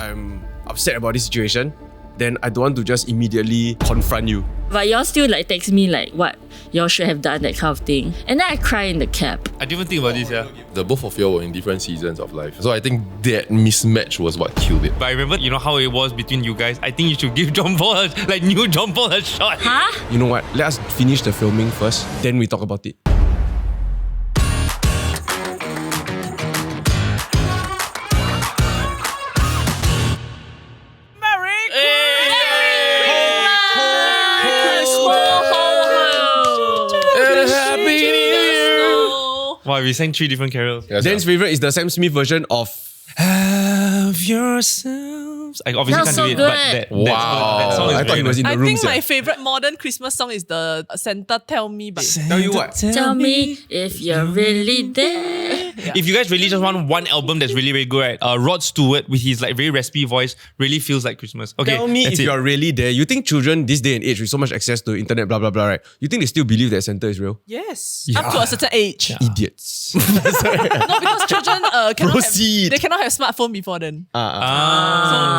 I'm upset about this situation, then I don't want to just immediately confront you. But y'all still like text me like what y'all should have done, that kind of thing. And then I cry in the cab. I didn't even think about this, yeah. The both of you were in different seasons of life. So I think that mismatch was what killed it. But I remember, how it was between you guys. I think you should give John Paul new John Paul a shot. Huh? You know what? Let us finish the filming first, then we talk about it. Wow, we sang 3 different carols. Yes, Dan's favourite is the Sam Smith version of Have yourselves. I obviously That's can't do so it, good. but that wow. song is I thought very he was in the I room. think my sia. favorite modern Christmas song is the Santa Tell Me by Tell you what. Tell me if you're really there. If you guys really just want one album that's really, really good, right? Rod Stewart with his like very raspy voice really feels like Christmas. Okay, Tell me that's if it. you're really there. You think children this day and age with so much access to internet, blah, blah, blah, right? You think they still believe that Santa is real? Yes. Up to a certain age. Idiots. No, because children Proceed. they cannot have smartphone before then. So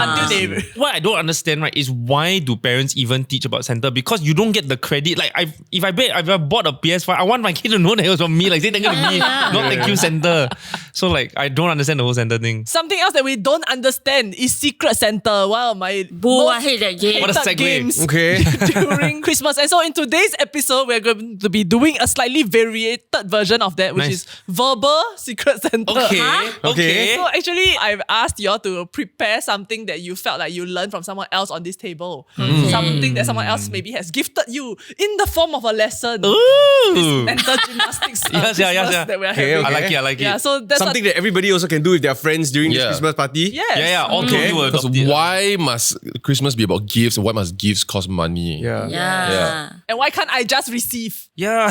until they What I don't understand, right, is why do parents even teach about Santa? Because you don't get the credit. Like, if I bought a PS5, I want my kid to know that it was from me. Like, say thank you to me, not thank you, Santa. So, like, I don't understand the whole Santa thing. Something else that we don't understand is Secret Santa. Wow, my Boo, I hate that game. What a hated segue. games Okay. during Christmas. And so in today's episode, we're going to be doing a slightly variated version of that, which Nice. is verbal Secret Santa. Okay, Huh? okay. So actually, I've asked y'all to prepare something that you felt like you learned from someone else on this table. Something that someone else maybe has gifted you in the form of a lesson. Ooh. Mental gymnastics Yes, yeah. that we're Okay, having. okay. I like it. Yeah, so that's Something that everybody also can do with their friends during this Yeah. Christmas party. Yes. Yeah, all two of you will Because adopt it. why must Christmas be about gifts? Why must gifts cost money? Yeah. Yeah. And why can't I just receive? Yeah.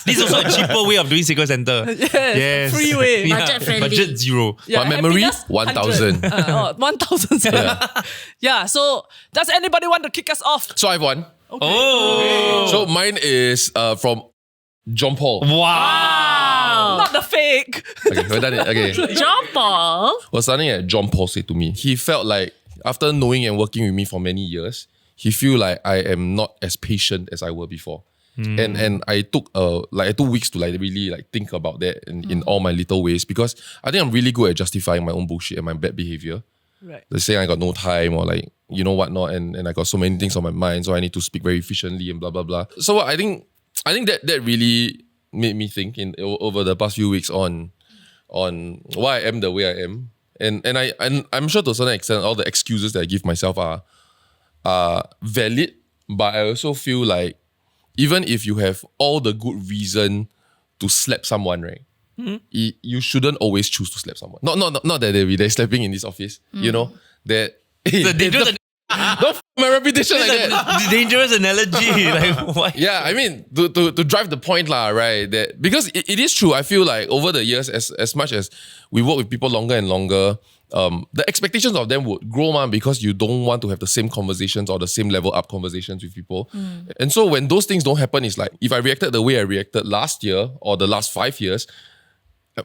This is also a cheaper way of doing Secret Santa. Yes, free way. Budget friendly. Budget zero. But memory, happiness, 1,000. 1,000. Yeah, so does anybody want to kick us off? So I have one. Oh. So mine is from John Paul. Wow. Not the fake. Okay, we're done it. Okay. John Paul. Was something that John Paul said to me. He felt like after knowing and working with me for many years, he feel like I am not as patient as I were before. And I took I took weeks to like really like think about that in all my little ways, because I think I'm really good at justifying my own bullshit and my bad behavior. Right. Like saying I got no time or like you know what not, and I got so many things on my mind, so I need to speak very efficiently and blah blah blah. So I think that really made me think over the past few weeks on why I am the way I am. And I'm sure to a certain extent all the excuses that I give myself are valid, but I also feel like even if you have all the good reason to slap someone, right? You shouldn't always choose to slap someone. Not that they're slapping in this office. You know that. Don't f- my reputation like that. Dangerous analogy. Like, why? Yeah, I mean to drive the point lah, right? That because it is true. I feel like over the years, as much as we work with people longer and longer, the expectations of them would grow, man, because you don't want to have the same conversations or the same level up conversations with people. And so when those things don't happen, it's like if I reacted the way I reacted last year or the last 5 years,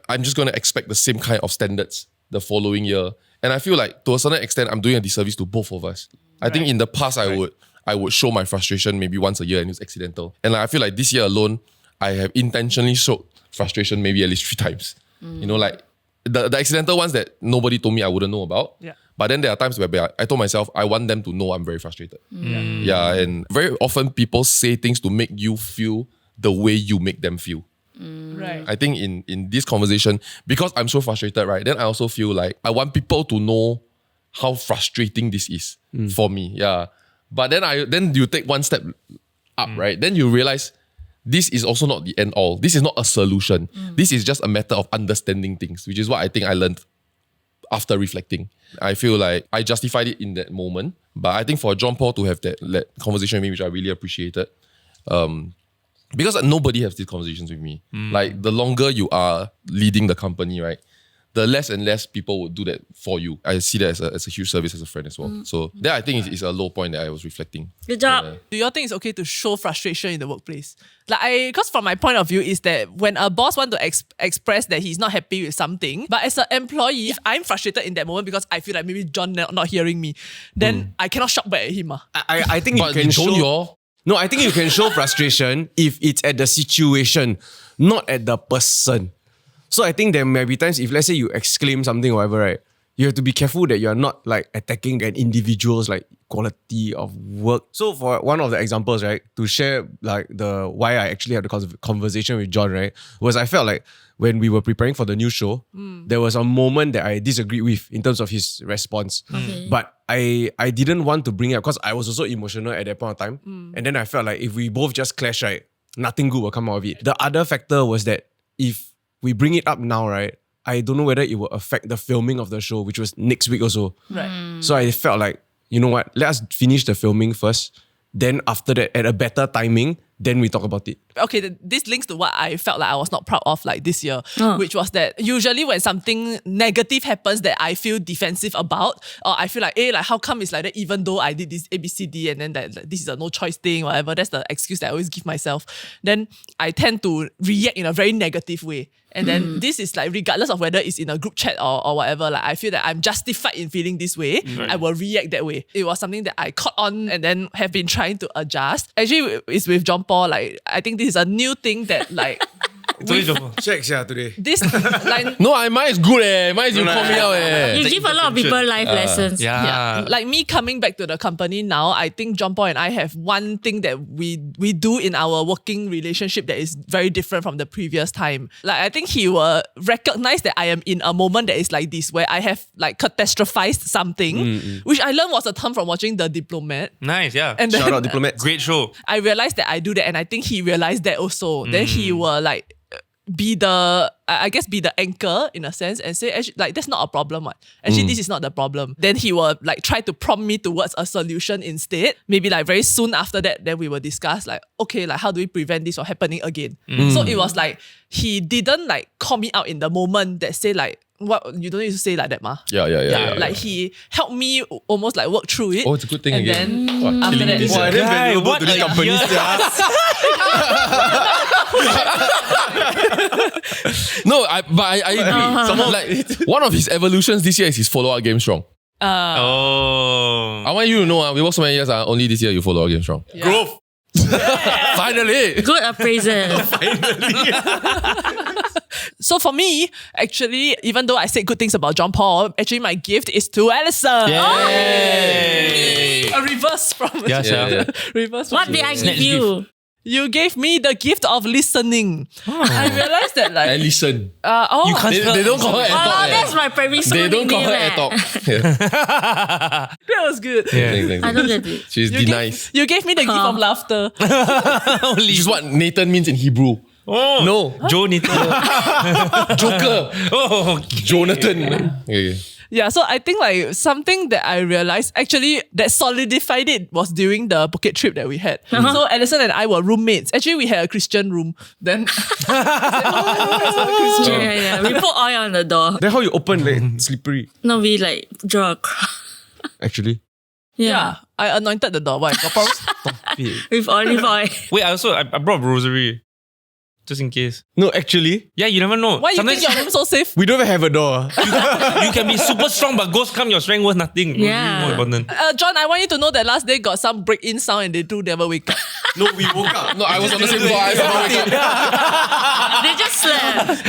I'm just gonna expect the same kind of standards the following year. And I feel like to a certain extent, I'm doing a disservice to both of us. I think in the past, I would show my frustration maybe once a year and it's accidental. And like, I feel like this year alone, I have intentionally showed frustration maybe at least 3 times. You know, like the accidental ones that nobody told me I wouldn't know about. Yeah. But then there are times where I told myself, I want them to know I'm very frustrated. Yeah, and very often people say things to make you feel the way you make them feel. Right. I think in this conversation, because I'm so frustrated, right? Then I also feel like I want people to know how frustrating this is for me. Yeah. But then you take one step up, right? Then you realize this is also not the end all. This is not a solution. This is just a matter of understanding things, which is what I think I learned after reflecting. I feel like I justified it in that moment. But I think for John Paul to have that conversation with me, which I really appreciated, because nobody has these conversations with me. Like the longer you are leading the company, right? the less and less people would do that for you. I see that as a huge service as a friend as well. So that I think is a low point that I was reflecting. Good job. Do you all think it's okay to show frustration in the workplace? Because from my point of view is that when a boss want to express that he's not happy with something, but as an employee, if I'm frustrated in that moment because I feel like maybe John not hearing me, then I cannot shout back at him. I think But you can don't show... y'all? No, I think you can show frustration if it's at the situation, not at the person. So I think there may be times if let's say you exclaim something or whatever, right? You have to be careful that you're not like attacking an individual's like quality of work. So for one of the examples, right, to share like the why I actually had the conversation with John, right, was I felt like when we were preparing for the new show, there was a moment that I disagreed with in terms of his response. Okay. But I didn't want to bring it up because I was also emotional at that point of time. And then I felt like if we both just clash, right, nothing good will come out of it. The other factor was that if we bring it up now, right, I don't know whether it will affect the filming of the show, which was next week also. Right. So I felt like, you know what, let us finish the filming first. Then after that, at a better timing, then we talk about it. Okay, this links to what I felt like I was not proud of like this year, which was that usually when something negative happens that I feel defensive about, or I feel like, like how come it's like that even though I did this ABCD and then that this is a no choice thing, whatever, that's the excuse that I always give myself. Then I tend to react in a very negative way. And then this is like regardless of whether it's in a group chat or whatever, like I feel that I'm justified in feeling this way. I will react that way. It was something that I caught on and then have been trying to adjust. Actually, it's with John Paul. Like I think this is a new thing that like Check today. this like No, mine is good. Mine is you call me out. You give a lot of people life lessons. Yeah. like me coming back to the company now, I think John Paul and I have one thing that we do in our working relationship that is very different from the previous time. Like I think he will recognize that I am in a moment that is like this, where I have like catastrophized something, which I learned was a term from watching The Diplomat. Nice, yeah. And then Shout out diplomats. Great show. I realized that I do that, and I think he realized that also. Then he will like be the anchor in a sense and say, actually, like that's not a problem. Actually, this is not the problem. Then he will like try to prompt me towards a solution instead. Maybe like very soon after that, then we will discuss like, okay, like how do we prevent this from happening again? So it was like he didn't like call me out in the moment that say like, what, you don't need to say like that, ma. Yeah. Like he helped me almost like work through it. Oh, it's a good thing and again. then after that, Wow, I didn't value what to this a company. year. No, I agree. Like one of his evolutions this year is his follow-up game strong. Oh. I want you to know, we worked so many years, only this year you follow up game strong. Growth. Finally. Good appraisal. So for me, actually, even though I said good things about John Paul, actually my gift is to Alison. Yay. A reverse from Yeah. reverse. What from did I Snatch give you? You gave me the gift of listening. I realized that like And listen. You can't They don't call her Oh, AirTalk. that's my primary school They don't call her nickname, AirTalk. that was good. I don't get it. She's You nice. you gave me the gift of laughter. Which is what Nathan means in Hebrew. Oh. No. Joe Nathan. Joker. Oh. Jonathan. Okay. Yeah, so I think like something that I realized actually that solidified it was during the Phuket trip that we had. So Alison and I were roommates. Actually, we had a Christian room. Then Yeah. We put oil on the door. Then how you open like slippery? No, we like draw a cross. Actually. yeah, I anointed the door. Why? Got problems? With olive oil. Wait, I brought rosary. Just in case. No, actually, Yeah, you never know. Why you think your room so safe? we don't even have a door. You can be super strong, but ghosts come, your strength worth nothing. Yeah. More important. John, I want you to know that last day got some break-in sound and they do never wake up. No, we woke up. No, I was on the same floor. I somehow wake up. They just slept. It's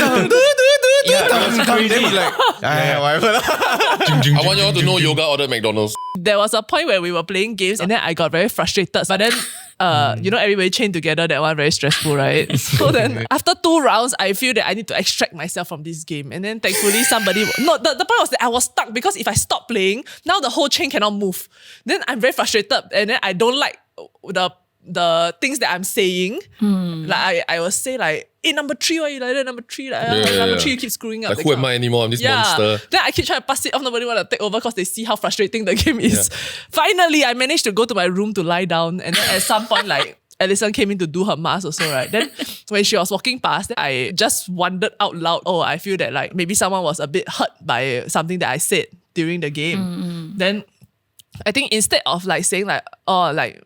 crazy. Then we like, whatever. I want you all to know yoga ordered McDonald's. There was a point where we were playing games and then I got very frustrated. But then, you know, everybody chained together, that one very stressful, right? So then after 2 rounds, I feel that I need to extract myself from this game. And then thankfully somebody... No, the point was that I was stuck because if I stop playing, now the whole chain cannot move. Then I'm very frustrated and then I don't like the things that I'm saying. Like I will say like, hey, number 3, why you like that? Number 3, like, number 3, you keep screwing up. Like, who am I anymore? I'm this monster. Then I keep trying to pass it off. Nobody want to take over because they see how frustrating the game is. Finally, I managed to go to my room to lie down. And then at some point, like, Alison came in to do her mask also, right? Then when she was walking past, I just wondered out loud, oh, I feel that like maybe someone was a bit hurt by something that I said during the game. Then I think instead of like saying like, oh, like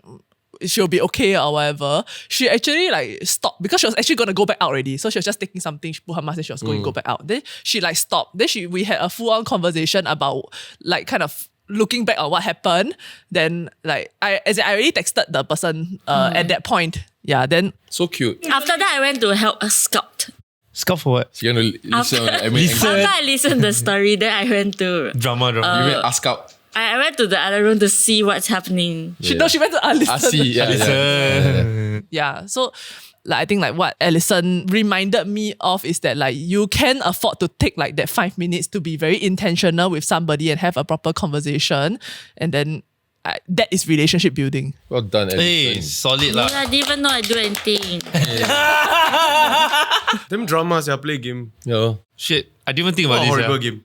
she'll be okay or whatever, she actually like stopped because she was actually going to go back out already. So she was just taking something, she put her mask and she was going to go back out. Then she like stopped. Then we had a full-on conversation about like kind of looking back on what happened. Then like I already texted the person at that point. Yeah, then So cute. After that, I went to help a scout. Scout for what? So you're going to listen. After I listened to the story, then I went to Drama. You mean ask out. I went to the other room to see what's happening. she went to Alison. See, Yeah, so like I think like what Alison reminded me of is that like you can afford to take like that 5 minutes to be very intentional with somebody and have a proper conversation, and then that is relationship building. Well done, Hey, Alison. solid lah. I didn't even know I do anything. Them dramas, play game. Yeah. Shit, I didn't even think about Oh, this. horrible Yeah. game.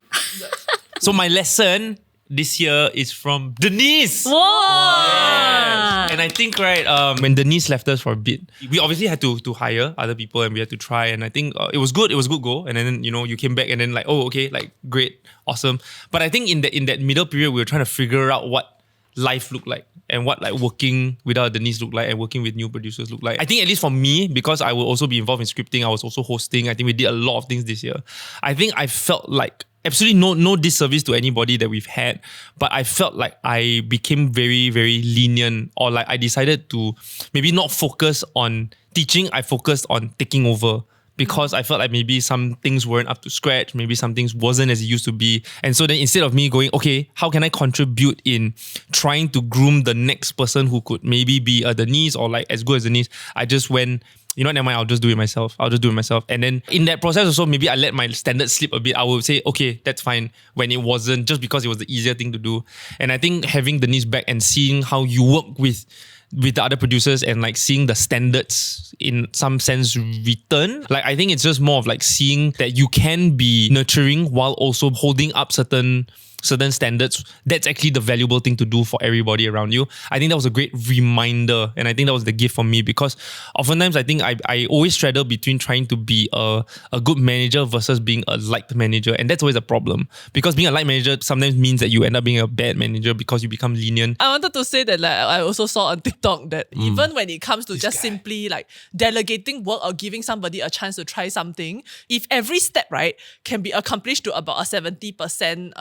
So my lesson this year is from Denise. Whoa! And I think, right, when Denise left us for a bit, we obviously had to hire other people and we had to try. And I think it was good. It was a good goal. And then, you came back and then like, oh, okay, like great, awesome. But I think in that middle period, we were trying to figure out what life looked like and what like working without Denise looked like and working with new producers looked like. I think at least for me, because I will also be involved in scripting, I was also hosting. I think we did a lot of things this year. I think I felt like absolutely no disservice to anybody that we've had, but I felt like I became very, very lenient, or like I decided to maybe not focus on teaching, I focused on taking over. Because I felt like maybe some things weren't up to scratch, maybe some things wasn't as it used to be. And so then instead of me going, okay, how can I contribute in trying to groom the next person who could maybe be a Denise or like as good as Denise, I just went, never mind, I'll just do it myself. And then in that process also, maybe I let my standards slip a bit. I would say, okay, that's fine, when it wasn't, just because it was the easier thing to do. And I think having Denise back and seeing how you work with the other producers and like seeing the standards in some sense return. Like I think it's just more of like seeing that you can be nurturing while also holding up certain standards. That's actually the valuable thing to do for everybody around you. I think that was a great reminder, and I think that was the gift for me, because oftentimes I think I always straddle between trying to be a good manager versus being a liked manager, and that's always a problem, because being a liked manager sometimes means that you end up being a bad manager because you become lenient. I wanted to say that like I also saw on TikTok that even when it comes to simply like delegating work or giving somebody a chance to try something, if every step, right, can be accomplished to about a 70%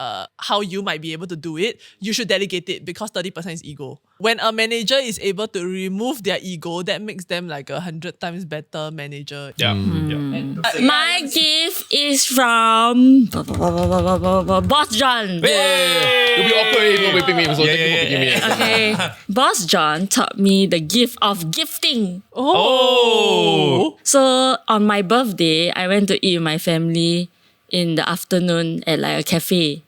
how you might be able to do it, you should delegate it, because 30% is ego. When a manager is able to remove their ego, that makes them like 100 times better manager. Yeah. My gift is from Boss John. It'll be awkward if you're whipping me. So thank you for picking me. Okay. Boss John taught me the gift of gifting. Oh. So on my birthday, I went to eat with my family in the afternoon at like a cafe.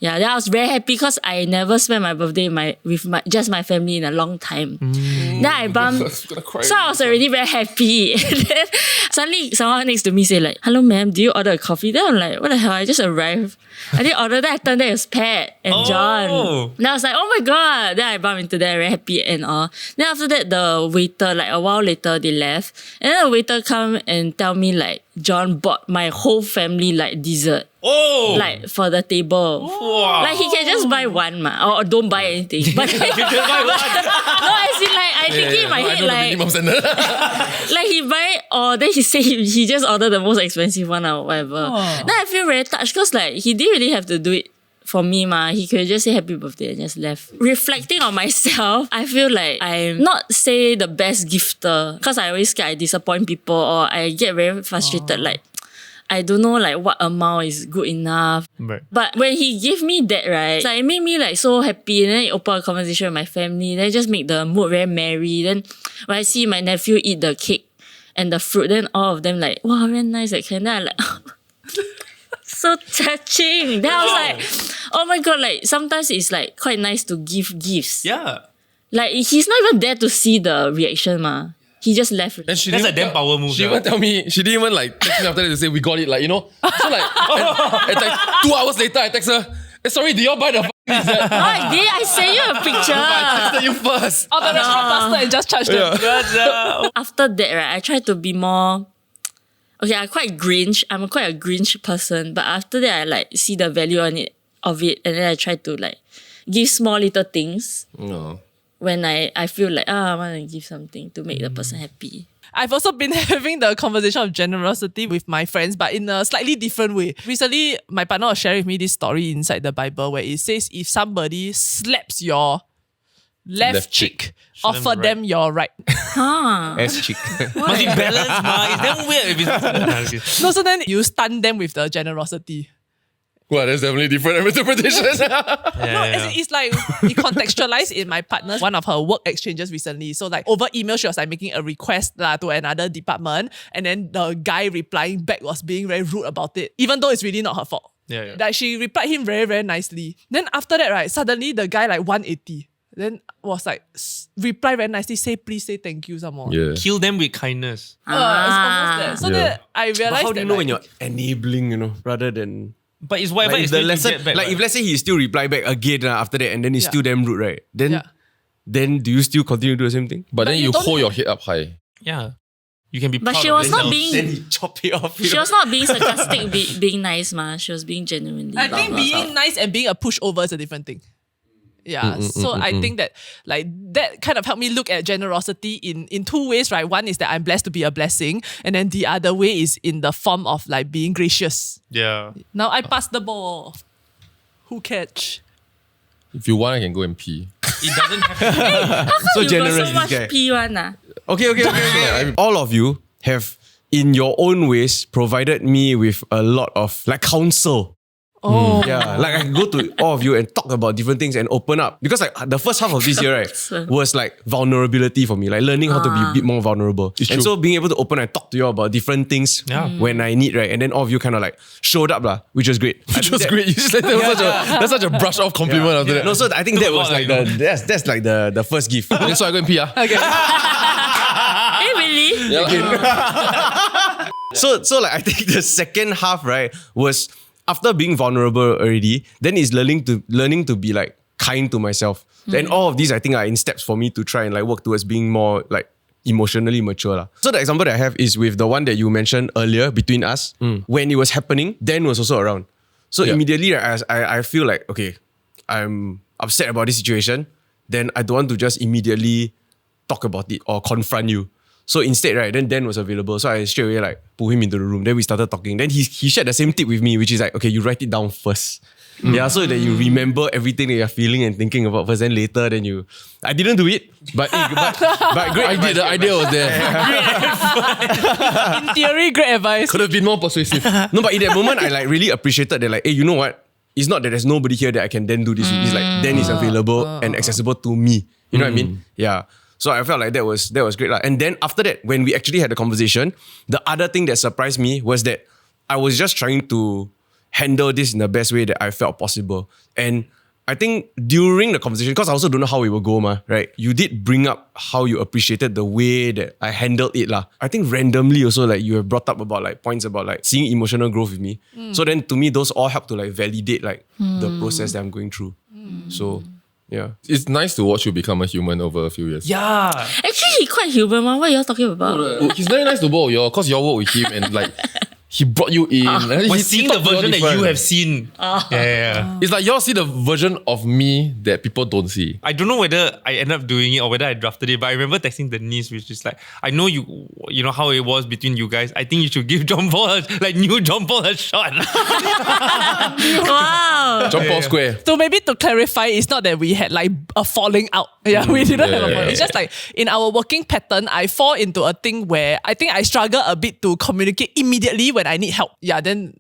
Yeah, then I was very happy because I never spent my birthday with my family in a long time. Then I bumped, so I was already very happy. And then suddenly someone next to me say like, "Hello ma'am, do you order a coffee?" Then I'm like, what the hell, I just arrived. I didn't order that. I turned out it was Pat and John. Then I was like, oh my god. Then I bumped into that, very happy and all. Then after that, the waiter, like a while later, they left. And then the waiter come and tell me like, John bought my whole family like dessert. Oh. Like for the table. Wow. Like he can just buy one or don't buy anything. But no, I see like I thinking in my head like he buy or then he say he just ordered the most expensive one or whatever. Then I feel very touched because like he didn't really have to do it for me, he could just say happy birthday and just left. Reflecting on myself, I feel like I'm not say the best gifter because I always scared I disappoint people or I get very frustrated. Like I don't know like what amount is good enough. Right. But when he gave me that, right, like, it made me like so happy. And then it opened a conversation with my family. Then it just make the mood very merry. Then when I see my nephew eat the cake and the fruit, then all of them like, wow, very nice. Like, and then I like so touching. Then I was like, oh my god, like sometimes it's like quite nice to give gifts. Yeah. Like he's not even there to see the reaction, He just left. And she That's didn't a damn power move. She even tell me, she didn't even like text me after that to say we got it, like, you know. So like, and like 2 hours later I text her, Sorry, did you all buy the set? No, I did. I sent you a picture. I texted you first. Oh, the restaurant master and just charge them. After that, right, I try to be more. Okay, I'm quite a Grinch person. But after that, I like see the value of it, and then I try to like give small little things No. when I feel like I want to give something to make the person happy. I've also been having the conversation of generosity with my friends, but in a slightly different way. Recently, my partner was sharing with me this story inside the Bible where it says if somebody slaps your left cheek, offer right. them your right. Ass cheek. Must be balanced, ma. It's damn weird if it's... No, so then you stun them with the generosity. Well, there's definitely different interpretations. As in, it's like it contextualized in my partner's one of her work exchanges recently. So like over email, she was like making a request to another department, and then the guy replying back was being very rude about it, even though it's really not her fault. Yeah. Like she replied him very, very nicely. Then after that, right, suddenly the guy like 180. Then was like reply very nicely, say please, say thank you some more. Yeah. Kill them with kindness. It's almost there. So Yeah. then I realized But how do that you know like, when you're enabling, rather than... But it's whatever Like if it's the meant to lesson, get back, like right? if let's say he still reply back again after that and then he's Yeah. still damn rude, right? Yeah. Then do you still continue to do the same thing? But then you you don't hold your have- head up high. Yeah. You can be But proud she of was not yourself. being. Then he chop it off. She was not being sarcastic, being nice, ma. She was being genuinely. I think being nice and being a pushover is a different thing. Yeah. So I think that like that kind of helped me look at generosity in two ways, right? One is that I'm blessed to be a blessing, and then the other way is in the form of like being gracious. Yeah. Now I pass the ball. Who catch? If you want, I can go and pee. It doesn't have to So you generous, got so this much guy. P1 Okay. All of you have, in your own ways, provided me with a lot of like counsel. Oh. Yeah, like I can go to all of you and talk about different things and open up. Because like the first half of this year, right, was like vulnerability for me, like learning how to be a bit more vulnerable. And so being able to open and talk to you about different things when I need, right? And then all of you kind of like showed up, which was great. Which was great. You just like, that's such a brush off compliment after that. No, so I think that was like that's like the first gift. Okay, so I go and pee. Okay. Hey, really? So like I think the second half, right, was after being vulnerable already, then it's learning to be like kind to myself. Then all of these I think are in steps for me to try and like work towards being more like emotionally mature lah. So the example that I have is with the one that you mentioned earlier between us. When it was happening, Dan was also around. So immediately I feel like, okay, I'm upset about this situation. Then I don't want to just immediately talk about it or confront you. So instead, right, then Dan was available. So I straight away like pull him into the room. Then we started talking. Then he shared the same tip with me, which is like, okay, you write it down first. Yeah, so that you remember everything that you're feeling and thinking about first. Then later, then you... I didn't do it, but great. I did. The idea was there. In theory, great advice. Could have been more persuasive. No, but in that moment, I like really appreciated that like, hey, you know what? It's not that there's nobody here that I can then do this. It's like Dan is available and accessible to me. You know what I mean? Yeah. So I felt like that was great. And then after that, when we actually had the conversation, the other thing that surprised me was that I was just trying to handle this in the best way that I felt possible. And I think during the conversation, because I also don't know how it will go, right? You did bring up how you appreciated the way that I handled it lah. I think randomly also like you have brought up about like points about like seeing emotional growth with me. So then to me, those all help to like validate like the process that I'm going through. So yeah. It's nice to watch you become a human over a few years. Yeah. Actually, he quite human, ma. What are you all talking about? He's very nice to both of y'all because y'all work with him and like he brought you in. And But he seeing the talked to y'all version that different. you have seen. Yeah. It's like y'all see the version of me that people don't see. I don't know whether I ended up doing it or whether I drafted it, but I remember texting Denise, which is like, I know you know how it was between you guys. I think you should give John Paul new John Paul a shot. Wow. John Paul Square. So maybe to clarify, it's not that we had like a falling out. Yeah, we didn't have a falling. It's just like in our working pattern, I fall into a thing where I think I struggle a bit to communicate immediately when I need help. Yeah, then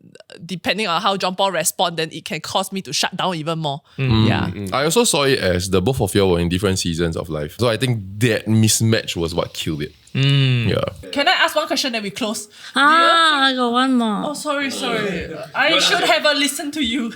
depending on how John Paul responds, then it can cause me to shut down even more. Yeah. I also saw it as the both of you were in different seasons of life. So I think that mismatch was what killed it. Yeah. Can I ask ask one question, then we close. I got one more. Oh, sorry. I should have listened to you.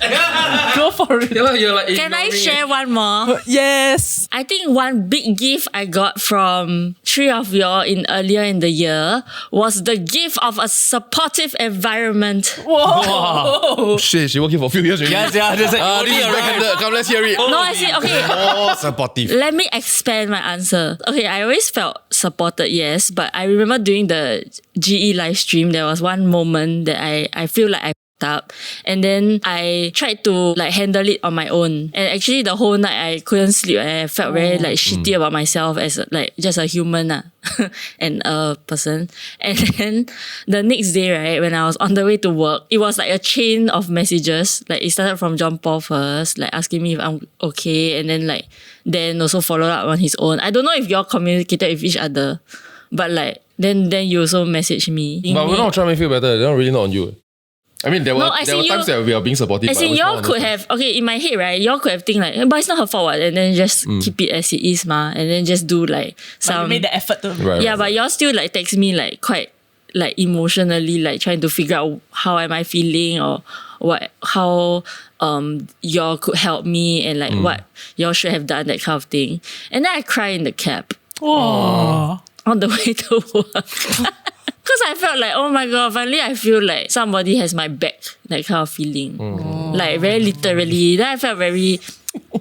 Go for it. You're like Can I share one more? Yes. I think one big gift I got from three of y'all earlier in the year was the gift of a supportive environment. Whoa. shit, she working for a few years already. Yes, yeah. There's like, This is backhanded. Come, let's hear it. No, I see. Okay, Oh, supportive. let me expand my answer. Okay, I always felt supported, yes, but I remember during the GE live stream, there was one moment that I feel like I f***ed up, and then I tried to like handle it on my own. And actually, the whole night I couldn't sleep. And I felt very like shitty about myself as like just a human and a person. And then the next day, right, when I was on the way to work, it was like a chain of messages. Like it started from John Paul first, like asking me if I'm okay, and then like then also followed up on his own. I don't know if y'all communicated with each other, but like then you also messaged me. But we're not trying to make you feel better. They're not really not on you. I mean, there were times that we are being supportive. As in, y'all could have, okay, in my head, right, y'all could have think like, but it's not her fault, what? And then just keep it as it is, ma. And then just do like But some... you made the effort to... Right, Yeah, but y'all still like text me like quite like emotionally, like trying to figure out how am I feeling or how y'all could help me and like what y'all should have done, that kind of thing. And then I cry in the cab Whoa. on the way to work. Because I felt like, oh my God, finally I feel like somebody has my back, that kind of feeling. Like very literally. Then I felt very...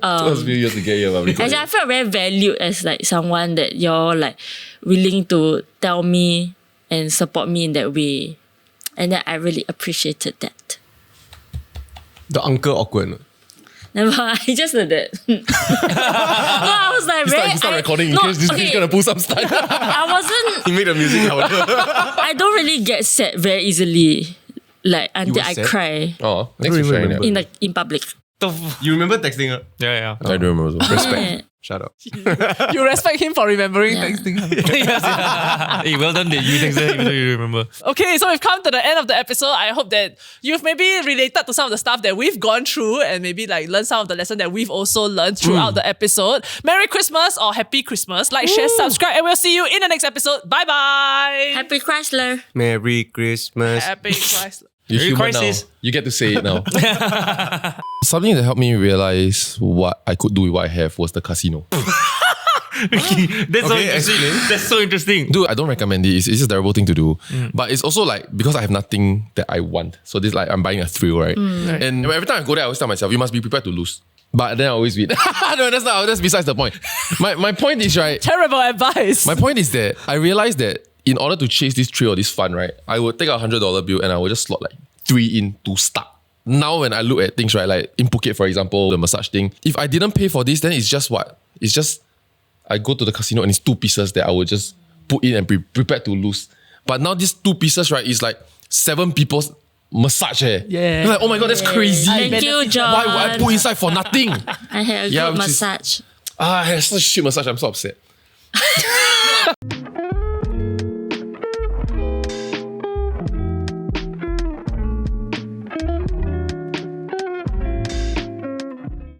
First few years to get here, Actually, I felt very valued as like someone that you're like willing to tell me and support me in that way. And then I really appreciated that. The uncle awkward. Never, I just said that. No, I was like, He's not recording in case this thing's gonna pull some stuff. I wasn't, He made the music louder. I don't really get sad very easily. Like until were I sad? cry Oh, thanks for sharing that. in public. You remember texting her? Yeah. I don't remember. Yeah. Shut up. You respect him for remembering texting her. Hey, well done that you texted even though you remember. Okay, so we've come to the end of the episode. I hope that you've maybe related to some of the stuff that we've gone through and maybe like learned some of the lessons that we've also learned throughout the episode. Merry Christmas or Happy Christmas. Like, share, subscribe, and we'll see you in the next episode. Bye-bye. Happy Chrysler. Merry Christmas. Happy Chrysler. You're Very human now. crisis. You get to say it now. Something that helped me realize what I could do with what I have was the casino. That's so interesting. That's so interesting. Dude, I don't recommend it. It's just a terrible thing to do. But it's also like, because I have nothing that I want. So this like, I'm buying a thrill, right? And every time I go there, I always tell myself, you must be prepared to lose. But then I always win. No, that's besides the point. My point is, right? Terrible advice. My point is that I realized that in order to chase this thrill or this fun, right, I would take a $100 bill and I would just slot like 3 in to start. Now when I look at things, right, like in Phuket, for example, the massage thing, if I didn't pay for this, then it's just what? It's just, I go to the casino and it's 2 pieces that I would just put in and be prepared to lose. But now these 2 pieces, right, is like 7 people's massage. Yeah. I'm like, oh my God, that's crazy. Thank you, John. Why would I put inside for nothing? I had a Yeah, good which is- massage. I had such a shit massage. I'm so upset.